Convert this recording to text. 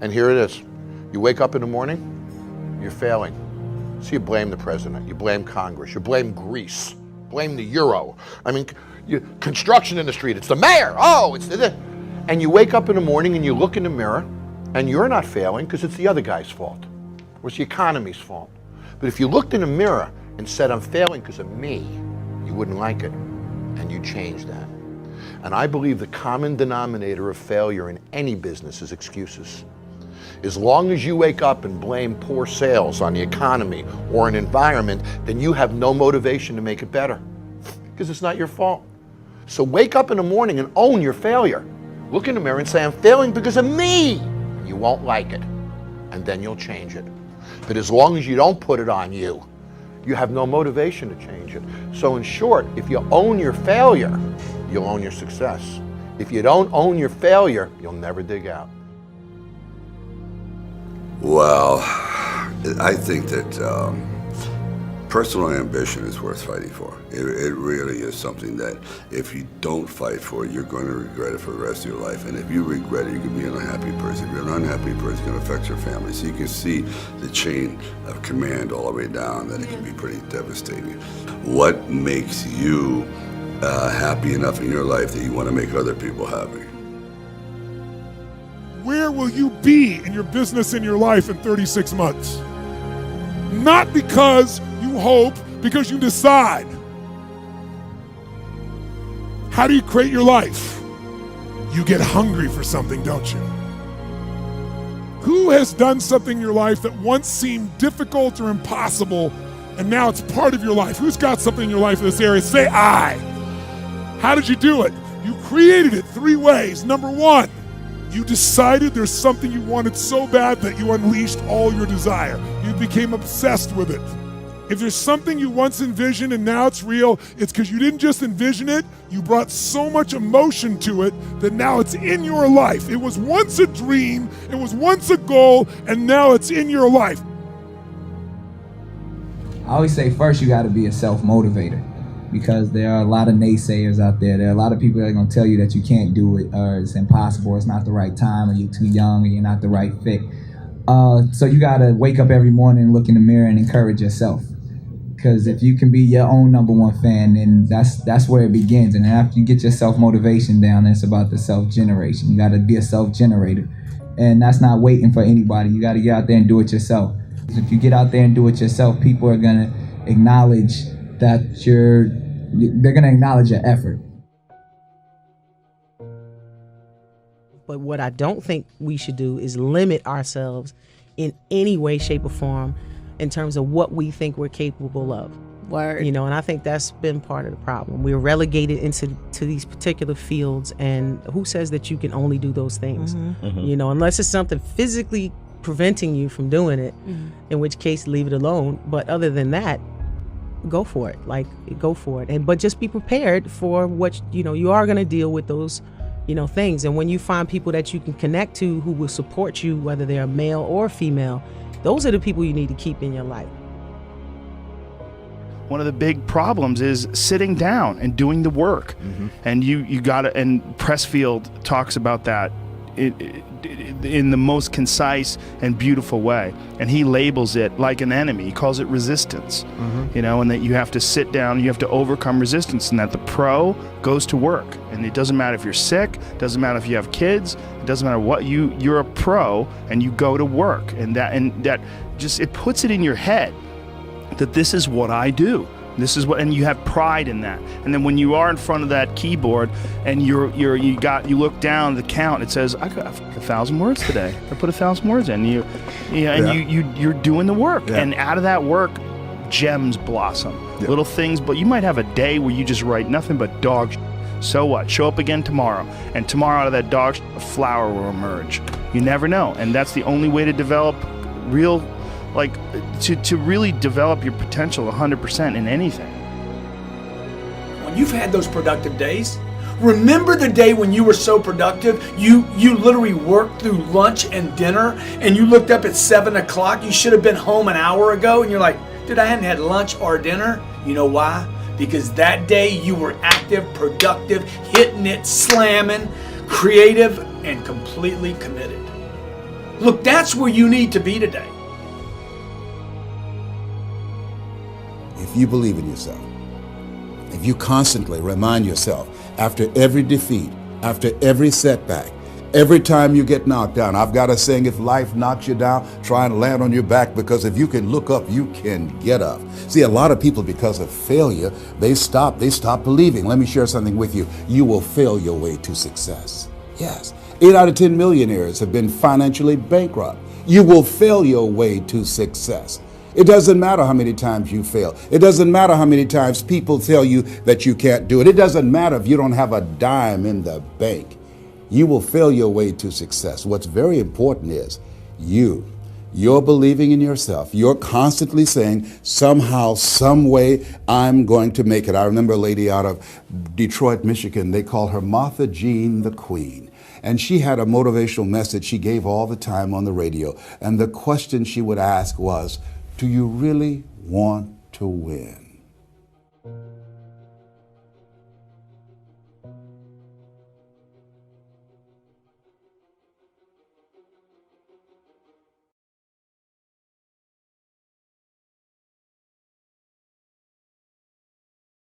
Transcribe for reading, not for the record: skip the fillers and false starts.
And here it is. You wake up in the morning, you're failing. So you blame the president, you blame Congress, you blame Greece, blame the euro. I mean, construction industry, it's the mayor, it's the... And you wake up in the morning and you look in the mirror and you're not failing because it's the other guy's fault, or it's the economy's fault. But if you looked in the mirror and said, I'm failing because of me, you wouldn't like it, and you change that. And I believe the common denominator of failure in any business is excuses. As long as you wake up and blame poor sales on the economy or an environment, then you have no motivation to make it better because it's not your fault. So wake up in the morning and own your failure. Look in the mirror and say, I'm failing because of me. You won't like it, and then you'll change it. But as long as you don't put it on you, you have no motivation to change it. So in short, if you own your failure, you'll own your success. If you don't own your failure, you'll never dig out. Well, I think that personal ambition is worth fighting for. It really is something that if you don't fight for it, you're going to regret it for the rest of your life. And if you regret it, you can be an unhappy person. If you're an unhappy person, it's going to affect your family. So you can see the chain of command all the way down, that it can be pretty devastating. What makes you happy enough in your life that you want to make other people happy? Where will you be in your business, in your life in 36 months? Not because you hope, because you decide. How do you create your life? You get hungry for something, don't you? Who has done something in your life that once seemed difficult or impossible, and now it's part of your life? Who's got something in your life in this area? Say I. How did you do it? You created it 3 ways. Number 1, you decided there's something you wanted so bad that you unleashed all your desire. You became obsessed with it. If there's something you once envisioned and now it's real, it's because you didn't just envision it, you brought so much emotion to it that now it's in your life. It was once a dream, it was once a goal, and now it's in your life. I always say first you got to be a self-motivator, because there are a lot of naysayers out there. There are a lot of people that are going to tell you that you can't do it, or it's impossible, or it's not the right time, or you're too young, or you're not the right fit. So you got to wake up every morning and look in the mirror and encourage yourself. Because if you can be your own number 1 fan, then that's where it begins. And after you get your self-motivation down, then it's about the self-generation. You got to be a self-generator. And that's not waiting for anybody. You got to get out there and do it yourself. If you get out there and do it yourself, people are going to acknowledge that they're going to acknowledge your effort. But what I don't think we should do is limit ourselves in any way, shape, or form in terms of what we think we're capable of. Word. You know, and I think that's been part of the problem. We're relegated into these particular fields, and who says that you can only do those things? You know, unless it's something physically preventing you from doing it, in which case leave it alone. But other than that, go for it. Go for it. But just be prepared for what, you are going to deal with those, things. And when you find people that you can connect to who will support you, whether they're male or female, those are the people you need to keep in your life. One of the big problems is sitting down and doing the work. And you got to, and Pressfield talks about that in the most concise and beautiful way. And he labels it like an enemy. He calls it resistance, and that you have to sit down, you have to overcome resistance, and that the pro goes to work. And it doesn't matter if you're sick, it doesn't matter if you have kids, it doesn't matter what, you're a pro and you go to work. And that just, it puts it in your head that this is what I do. This is what, and you have pride in that. And then when you are in front of that keyboard and you look down the count, it says, I got 1,000 words today. I put 1,000 words in. You're doing the work. Yeah. And out of that work, gems blossom. Yeah. Little things, but you might have a day where you just write nothing but dog shit. So what? Show up again tomorrow. And tomorrow out of that dog shit, a flower will emerge. You never know. And that's the only way to develop real, to really develop your potential 100% in anything. When you've had those productive days, remember the day when you were so productive, you literally worked through lunch and dinner, and you looked up at 7 o'clock, you should have been home an hour ago, and you're like, dude, I hadn't had lunch or dinner. You know why? Because that day you were active, productive, hitting it, slamming, creative, and completely committed. Look, that's where you need to be today. If you believe in yourself, if you constantly remind yourself after every defeat, after every setback, every time you get knocked down, I've got a saying, if life knocks you down, try and land on your back, because if you can look up, you can get up. See, a lot of people, because of failure, they stop believing. Let me share something with you. You will fail your way to success. Yes. 8 out of 10 millionaires have been financially bankrupt. You will fail your way to success. It doesn't matter how many times you fail. It doesn't matter how many times people tell you that you can't do it. It doesn't matter if you don't have a dime in the bank. You will fail your way to success. What's very important is you're believing in yourself. You're constantly saying, somehow, some way, I'm going to make it. I remember a lady out of Detroit, Michigan. They call her Martha Jean the Queen. And she had a motivational message she gave all the time on the radio. And the question she would ask was, do you really want to win?